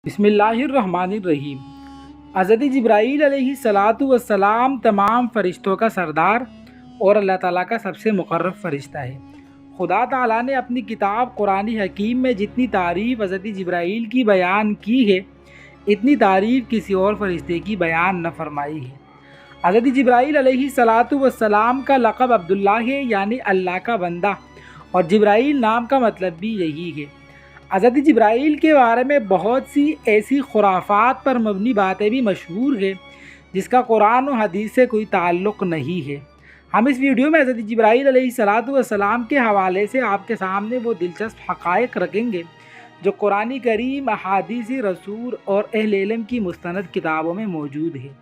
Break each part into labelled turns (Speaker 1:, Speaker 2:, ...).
Speaker 1: بسم اللہ الرحمن الرحیم۔ حضرت جبرائیل علیہ الصلاۃ والسلام تمام فرشتوں کا سردار اور اللہ تعالیٰ کا سب سے مقرب فرشتہ ہے۔ خدا تعالیٰ نے اپنی کتاب قرآن حکیم میں جتنی تعریف حضرت جبرائیل کی بیان کی ہے اتنی تعریف کسی اور فرشتے کی بیان نہ فرمائی ہے۔ حضرت جبرائیل علیہ الصلاۃ والسلام کا لقب عبداللہ ہے، یعنی اللہ کا بندہ، اور جبرائیل نام کا مطلب بھی یہی ہے۔ حضرت جبرائیل کے بارے میں بہت سی ایسی خرافات پر مبنی باتیں بھی مشہور ہیں جس کا قرآن و حدیث سے کوئی تعلق نہیں ہے۔ ہم اس ویڈیو میں حضرت جبرائیل علیہ الصلاۃ والسلام کے حوالے سے آپ کے سامنے وہ دلچسپ حقائق رکھیں گے جو قرآن کریم، احادیث رسول اور اہل علم کی مستند کتابوں میں موجود ہے۔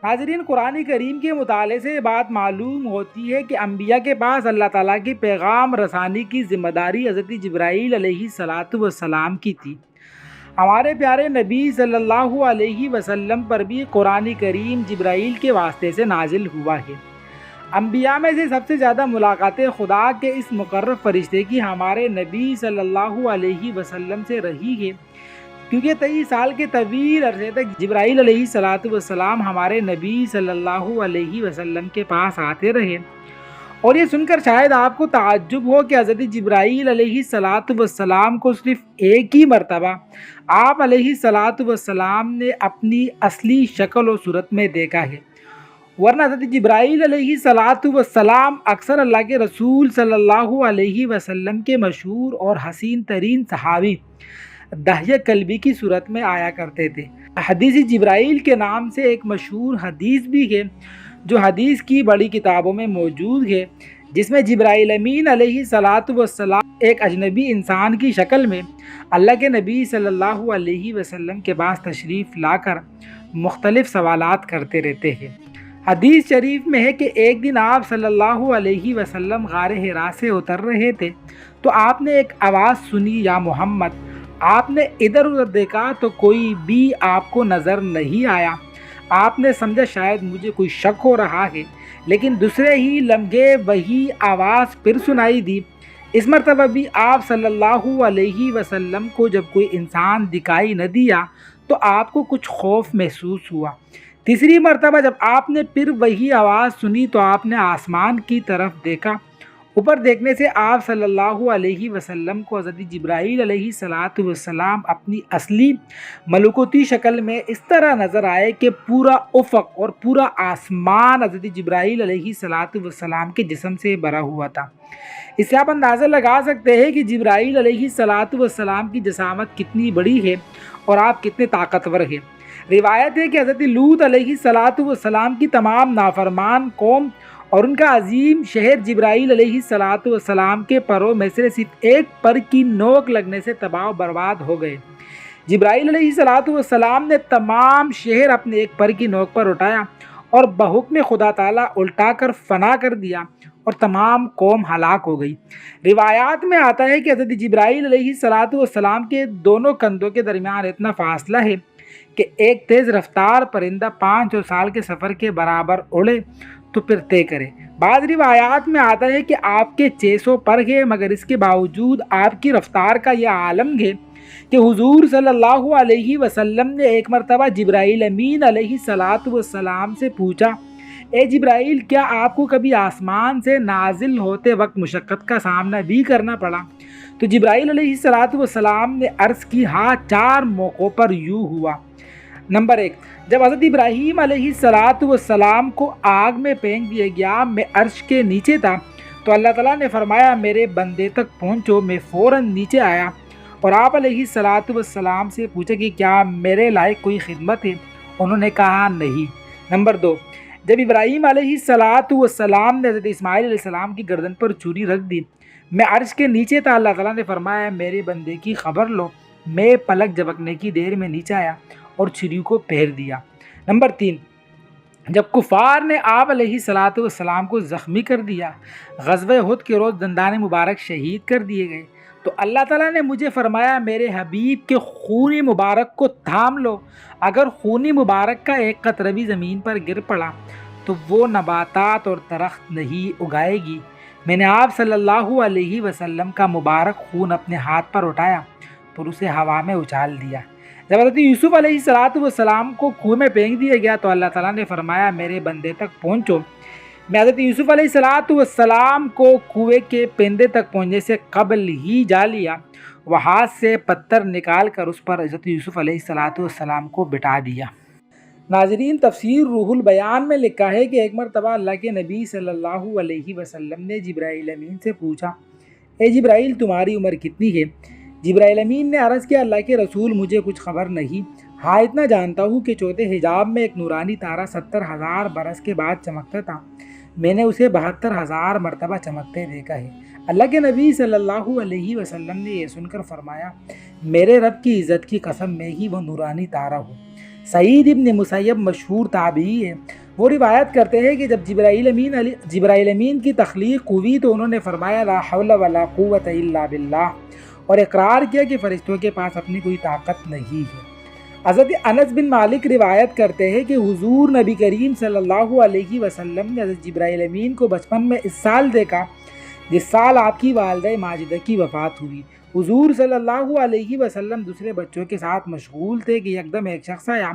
Speaker 1: ناظرین، قرآن کریم کے مطالعے سے یہ بات معلوم ہوتی ہے کہ انبیاء کے پاس اللہ تعالیٰ کی پیغام رسانی کی ذمہ داری حضرت جبرائیل علیہ الصلاۃ والسلام کی تھی۔ ہمارے پیارے نبی صلی اللہ علیہ وسلم پر بھی قرآن کریم جبرائیل کے واسطے سے نازل ہوا ہے۔ انبیاء میں سے سب سے زیادہ ملاقاتیں خدا کے اس مقرب فرشتے کی ہمارے نبی صلی اللہ علیہ وسلم سے رہی ہے، کیونکہ 23 سال کے طویل عرصے تک جبرائیل علیہ الصلاۃ والسلام ہمارے نبی صلی اللہ علیہ وسلم کے پاس آتے رہے۔ اور یہ سن کر شاید آپ کو تعجب ہو کہ حضرت جبرائیل علیہ الصلاۃ والسلام کو صرف ایک ہی مرتبہ آپ علیہ الصلاۃ والسلام نے اپنی اصلی شکل و صورت میں دیکھا ہے، ورنہ حضرت جبرائیل علیہ الصلاۃ والسلام اکثر اللہ کے رسول صلی اللہ علیہ وسلم کے مشہور اور حسین ترین صحابی دحیہ کلبی کی صورت میں آیا کرتے تھے۔ حدیث جبرائیل کے نام سے ایک مشہور حدیث بھی ہے جو حدیث کی بڑی کتابوں میں موجود ہے، جس میں جبرائیل امین علیہ الصلاۃ والسلام ایک اجنبی انسان کی شکل میں اللہ کے نبی صلی اللہ علیہ وسلم کے پاس تشریف لا کر مختلف سوالات کرتے رہتے ہیں۔ حدیث شریف میں ہے کہ ایک دن آپ صلی اللہ علیہ وسلم غار حرا سے اتر رہے تھے تو آپ نے ایک آواز سنی، یا محمد۔ آپ نے ادھر ادھر دیکھا تو کوئی بھی آپ کو نظر نہیں آیا۔ آپ نے سمجھا شاید مجھے کوئی شک ہو رہا ہے، لیکن دوسرے ہی لمحے وہی آواز پھر سنائی دی۔ اس مرتبہ بھی آپ صلی اللہ علیہ وسلم کو جب کوئی انسان دکھائی نہ دیا تو آپ کو کچھ خوف محسوس ہوا۔ تیسری مرتبہ جب آپ نے پھر وہی آواز سنی تو آپ نے آسمان کی طرف دیکھا۔ اوپر دیکھنے سے آپ صلی اللہ علیہ وسلم کو حضرت جبرائیل علیہ الصلاۃ والسلام اپنی اصلی ملکوتی شکل میں اس طرح نظر آئے کہ پورا افق اور پورا آسمان حضرت جبرائیل علیہ الصلاۃ والسلام کے جسم سے بھرا ہوا تھا۔ اس سے آپ اندازہ لگا سکتے ہیں کہ جبرائیل علیہ الصلاۃ والسلام کی جسامت کتنی بڑی ہے اور آپ کتنے طاقتور ہیں۔ روایت ہے کہ حضرت لوط علیہ الصلاۃ والسلام کی تمام نافرمان قوم اور ان کا عظیم شہر جبرائیل علیہ الصلاۃ والسلام کے پروں میں سے صرف ایک پر کی نوک لگنے سے تباہ و برباد ہو گئے۔ جبرائیل علیہ الصلاۃ والسلام نے تمام شہر اپنے ایک پر کی نوک پر اٹھایا اور بحکم خدا تعالیٰ الٹا کر فنا کر دیا اور تمام قوم ہلاک ہو گئی۔ روایات میں آتا ہے کہ حضرت جبرائیل علیہ الصلاۃ والسلام کے دونوں کندھوں کے درمیان اتنا فاصلہ ہے کہ ایک تیز رفتار پرندہ 500 سال کے سفر کے برابر اڑے تو پھر طے کرے۔ بعض روایات میں آتا ہے کہ آپ کے 600 پر ہے، مگر اس کے باوجود آپ کی رفتار کا یہ عالم ہے کہ حضور صلی اللہ علیہ وسلم نے ایک مرتبہ جبرائیل امین علیہ الصلاۃ والسلام سے پوچھا، اے جبرائیل، کیا آپ کو کبھی آسمان سے نازل ہوتے وقت مشقت کا سامنا بھی کرنا پڑا؟ تو جبرائیل علیہ الصلاۃ والسلام نے عرض کی، ہاں، 4 موقعوں پر یوں ہوا۔ نمبر 1، جب حضرت ابراہیم علیہ الصلاۃ والسلام کو آگ میں پھینک دیا گیا، میں عرش کے نیچے تھا تو اللہ تعالیٰ نے فرمایا میرے بندے تک پہنچو۔ میں فوراً نیچے آیا اور آپ علیہ الصلاۃ والسلام سے پوچھا کہ کیا میرے لائق کوئی خدمت ہے؟ انہوں نے کہا نہیں۔ نمبر 2، جب ابراہیم علیہ الصلاۃ والسلام نے حضرت اسماعیل علیہ السلام کی گردن پر چھری رکھ دی، میں عرش کے نیچے تھا، اللہ تعالیٰ نے فرمایا میرے بندے کی خبر لو۔ میں پلک جھپکنے کی دیر میں نیچے آیا اور چھری کو پھیر دیا۔ نمبر 3، جب کفار نے آپ علیہ الصلاۃ والسلام کو زخمی کر دیا، غزوہ احد کے روز دندان مبارک شہید کر دیے گئے، تو اللہ تعالیٰ نے مجھے فرمایا میرے حبیب کے خون مبارک کو تھام لو۔ اگر خون مبارک کا ایک قطرہ بھی زمین پر گر پڑا تو وہ نباتات اور درخت نہیں اگائے گی۔ میں نے آپ صلی اللہ علیہ وسلم کا مبارک خون اپنے ہاتھ پر اٹھایا اور اسے ہوا میں اچھال دیا۔ جب حضرت یوسف علیہ السلام کو کنویں میں پھینک دیا گیا تو اللہ تعالیٰ نے فرمایا میرے بندے تک پہنچو۔ میں حضرت یوسف علیہ السلام کو کنویں کے پیندے تک پہنچنے سے قبل ہی جا لیا، وہ ہاتھ سے پتھر نکال کر اس پر حضرت یوسف علیہ السلام کو بٹھا دیا۔ ناظرین، تفسیر روح البیان میں لکھا ہے کہ ایک مرتبہ اللہ کے نبی صلی اللہ علیہ وسلم نے جبرائیل امین سے پوچھا، اے جبرائیل تمہاری عمر کتنی ہے؟ جبرائیل امین نے عرض کیا، اللہ کے رسول مجھے کچھ خبر نہیں، ہاں اتنا جانتا ہوں کہ چوتھے حجاب میں ایک نورانی تارہ 70,000 برس کے بعد چمکتا تھا، میں نے اسے 72,000 مرتبہ چمکتے دیکھا ہے۔ اللہ کے نبی صلی اللہ علیہ وسلم نے یہ سن کر فرمایا، میرے رب کی عزت کی قسم میں ہی وہ نورانی تارہ ہوں۔ سعید ابن مسیب مشہور تابعی ہے، وہ روایت کرتے ہیں کہ جب جبرائیل امین کی تخلیق ہوئی تو انہوں نے فرمایا لا حول ولا قوت الا باللہ، اور اقرار کیا کہ فرشتوں کے پاس اپنی کوئی طاقت نہیں ہے۔ حضرت انس بن مالک روایت کرتے ہیں کہ حضور نبی کریم صلی اللہ علیہ وسلم نے حضرت جبرائیل امین کو بچپن میں اس سال دیکھا جس سال آپ کی والدہ ماجدہ کی وفات ہوئی۔ حضور صلی اللہ علیہ وسلم دوسرے بچوں کے ساتھ مشغول تھے کہ یکدم ایک شخص آیا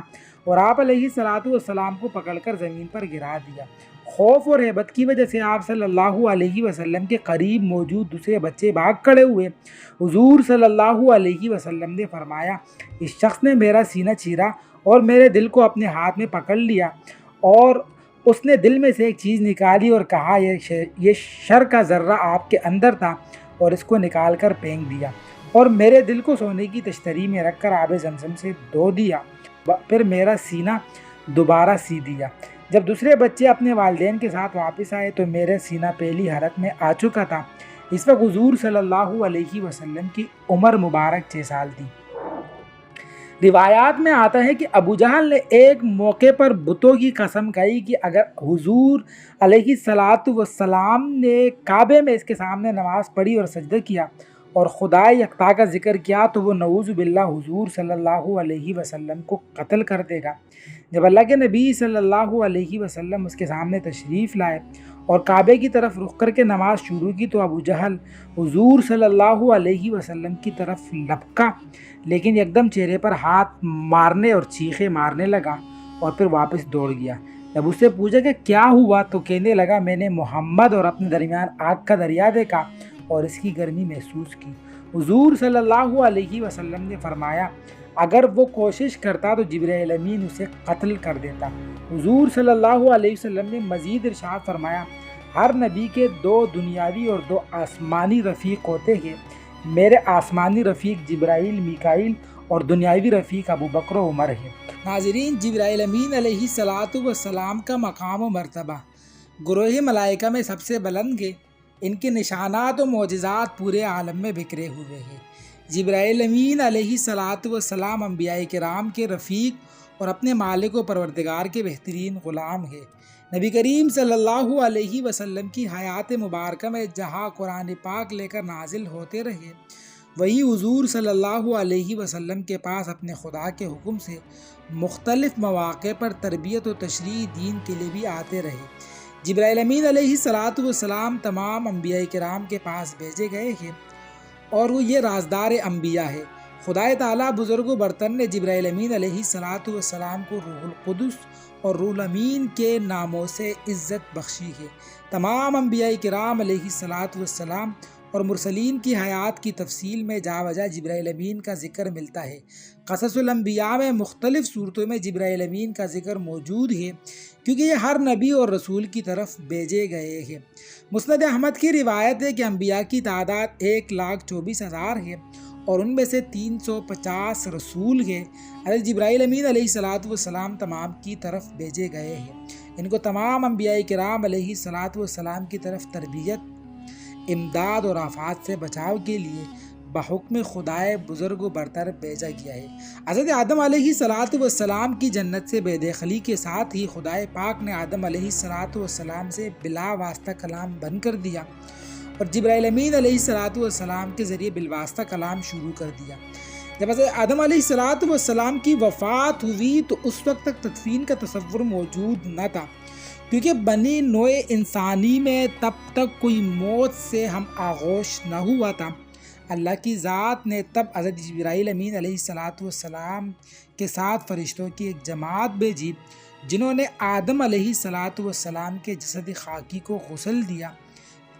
Speaker 1: اور آپ علیہ السلام کو پکڑ کر زمین پر گرا دیا۔ خوف اور ہیبت کی وجہ سے آپ صلی اللہ علیہ وسلم کے قریب موجود دوسرے بچے بھاگ کھڑے ہوئے۔ حضور صلی اللہ علیہ وسلم نے فرمایا، اس شخص نے میرا سینہ چیرا اور میرے دل کو اپنے ہاتھ میں پکڑ لیا، اور اس نے دل میں سے ایک چیز نکالی اور کہا یہ شر کا ذرہ آپ کے اندر تھا، اور اس کو نکال کر پھینک دیا، اور میرے دل کو سونے کی تشتری میں رکھ کر آب زمزم سے دھو دیا، پھر میرا سینہ دوبارہ سی دیا۔ جب دوسرے بچے اپنے والدین کے ساتھ واپس آئے تو میرا سینہ پہلی حالت میں آ چکا تھا۔ اس وقت حضور صلی اللہ علیہ وسلم کی عمر مبارک 6 سال تھی۔ روایات میں آتا ہے کہ ابو جہل نے ایک موقع پر بتوں کی قسم کھائی کہ اگر حضور علیہ السلام نے کعبے میں اس کے سامنے نماز پڑھی اور سجدہ کیا اور خدا یکتا کا ذکر کیا تو وہ نعوذ باللہ حضور صلی اللہ علیہ وسلم کو قتل کر دے گا۔ جب اللہ کے نبی صلی اللہ علیہ وسلم اس کے سامنے تشریف لائے اور کعبے کی طرف رخ کر کے نماز شروع کی تو ابو جہل حضور صلی اللہ علیہ وسلم کی طرف لپکا، لیکن یکدم چہرے پر ہاتھ مارنے اور چیخے مارنے لگا اور پھر واپس دوڑ گیا۔ جب اس سے پوچھا کہ کیا ہوا تو کہنے لگا، میں نے محمد اور اپنے درمیان آگ کا دریا دیکھا اور اس کی گرمی محسوس کی۔ حضور صلی اللہ علیہ وسلم نے فرمایا، اگر وہ کوشش کرتا تو جبرائیل امین اسے قتل کر دیتا۔ حضور صلی اللہ علیہ وسلم نے مزید ارشاد فرمایا، ہر نبی کے 2 دنیاوی اور 2 آسمانی رفیق ہوتے ہیں، میرے آسمانی رفیق جبرائیل میکائیل اور دنیاوی رفیق ابو بکر و عمر ہے۔ ناظرین، جبرائیل امین علیہ السلام کا مقام و مرتبہ گروہ ملائکہ میں سب سے بلند ہے۔ ان کے نشانات و معجزات پورے عالم میں بکھرے ہوئے ہیں۔ جبرائیل امین علیہ السلام انبیاء کرام کے رفیق اور اپنے مالک و پروردگار کے بہترین غلام ہے۔ نبی کریم صلی اللہ علیہ وسلم کی حیات مبارکہ میں جہاں قرآن پاک لے کر نازل ہوتے رہے، وہی حضور صلی اللہ علیہ وسلم کے پاس اپنے خدا کے حکم سے مختلف مواقع پر تربیت و تشریح دین کے لیے بھی آتے رہے۔ جبرائیل امین علیہ السلام تمام انبیاء کرام کے پاس بھیجے گئے ہیں اور وہ یہ رازدار انبیاء ہے۔ خدا تعالیٰ بزرگ و برتر نے جبرائیل امین علیہ السلام کو روح القدس اور روح الامین کے ناموں سے عزت بخشی ہے۔ تمام انبیاء کرام علیہ السلام اور مرسلین کی حیات کی تفصیل میں جا بجا جبرائیل امین کا ذکر ملتا ہے۔ قصص الانبیاء میں مختلف صورتوں میں جبرائیل امین کا ذکر موجود ہے کیونکہ یہ ہر نبی اور رسول کی طرف بھیجے گئے ہیں۔ مسند احمد کی روایت ہے کہ انبیاء کی تعداد 1,24,000 ہے اور ان میں سے 350 رسول ہیں۔ حضرت جبرائیل امین علیہ السلام تمام کی طرف بھیجے گئے ہیں۔ ان کو تمام انبیاء کرام علیہ السلام کی طرف تربیت، امداد اور آفات سے بچاؤ کے لیے بحکم خدائے بزرگ و برتر بھیجا گیا ہے۔ حضرت آدم علیہ السلام کی جنت سے بے دخلی کے ساتھ ہی خدائے پاک نے آدم علیہ السلام سے بلا واسطہ کلام بند کر دیا اور جبرائیل امین علیہ السلام کے ذریعے بالواسطہ کلام شروع کر دیا۔ جب حضرت آدم علیہ السلام کی وفات ہوئی تو اس وقت تک تدفین کا تصور موجود نہ تھا، کیونکہ بنی نوع انسانی میں تب تک کوئی موت سے ہم آغوش نہ ہوا تھا۔ اللہ کی ذات نے تب حضرت جبرائیل امین علیہ السلام کے ساتھ فرشتوں کی ایک جماعت بھیجی جنہوں نے آدم علیہ السلام کے جسد خاکی کو غسل دیا،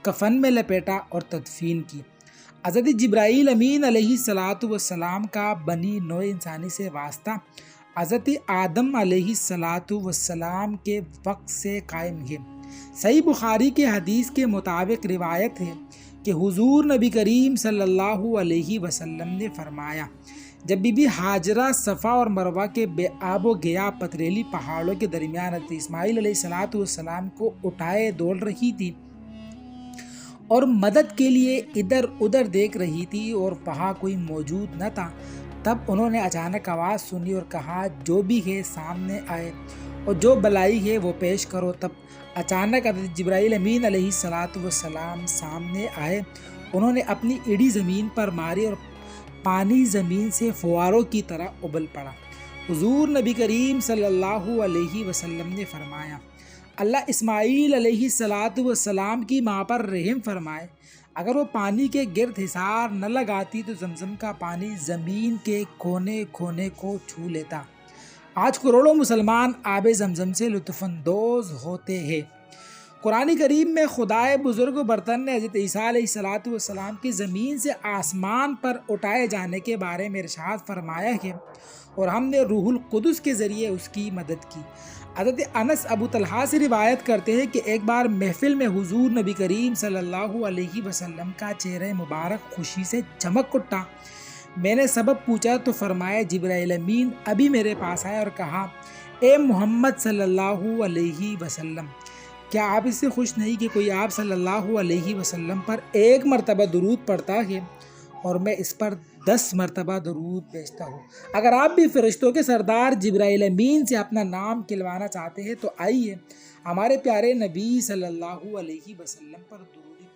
Speaker 1: کفن میں لپیٹا اور تدفین کی۔ حضرت جبرائیل امین علیہ السلام کا بنی نوع انسانی سے واسطہ حضرت آدم علیہ السلام کے وقت سے قائم ہے۔ صحیح بخاری کے حدیث کے مطابق روایت ہے کہ حضور نبی کریم صلی اللہ علیہ وسلم نے فرمایا، جب بی بی ہاجرہ صفا اور مروہ کے بے آب و گیا پتریلی پہاڑوں کے درمیان حضرت اسماعیل علیہ السلام کو اٹھائے دوڑ رہی تھی اور مدد کے لیے ادھر ادھر دیکھ رہی تھی اور وہاں کوئی موجود نہ تھا، تب انہوں نے اچانک آواز سنی اور کہا، جو بھی ہے سامنے آئے اور جو بلائی ہے وہ پیش کرو۔ تب اچانک حضرت جبرائیل امین علیہ السلام سامنے آئے، انہوں نے اپنی ایڑی زمین پر ماری اور پانی زمین سے فواروں کی طرح ابل پڑا۔ حضور نبی کریم صلی اللہ علیہ وسلم نے فرمایا، اللہ اسماعیل علیہ السلام کی ماں پر رحم فرمائے، اگر وہ پانی کے گرد حصار نہ لگاتی تو زمزم کا پانی زمین کے کونے کونے کو چھو لیتا۔ آج کروڑوں مسلمان آب زمزم سے لطف اندوز ہوتے ہیں۔ قرآن کریم میں خدائے بزرگ و برتن نے حضرت عیسیٰ علیہ السلام کی زمین سے آسمان پر اٹھائے جانے کے بارے میں ارشاد فرمایا ہے اور ہم نے روح القدس کے ذریعے اس کی مدد کی۔ حضرت انس ابو طلحہ سے روایت کرتے ہیں کہ ایک بار محفل میں حضور نبی کریم صلی اللہ علیہ وسلم کا چہرہ مبارک خوشی سے چمک اٹھا۔ میں نے سبب پوچھا تو فرمایا، جبرائیل امین ابھی میرے پاس آئے اور کہا، اے محمد صلی اللہ علیہ وسلم، کیا آپ اس سے خوش نہیں کہ کوئی آپ صلی اللہ علیہ وسلم پر ایک مرتبہ درود پڑھتا ہے اور میں اس پر 10 مرتبہ درود بھیجتا ہوں۔ اگر آپ بھی فرشتوں کے سردار جبرائیل امین سے اپنا نام کھلوانا چاہتے ہیں تو آئیے ہمارے پیارے نبی صلی اللہ علیہ وسلم پر درود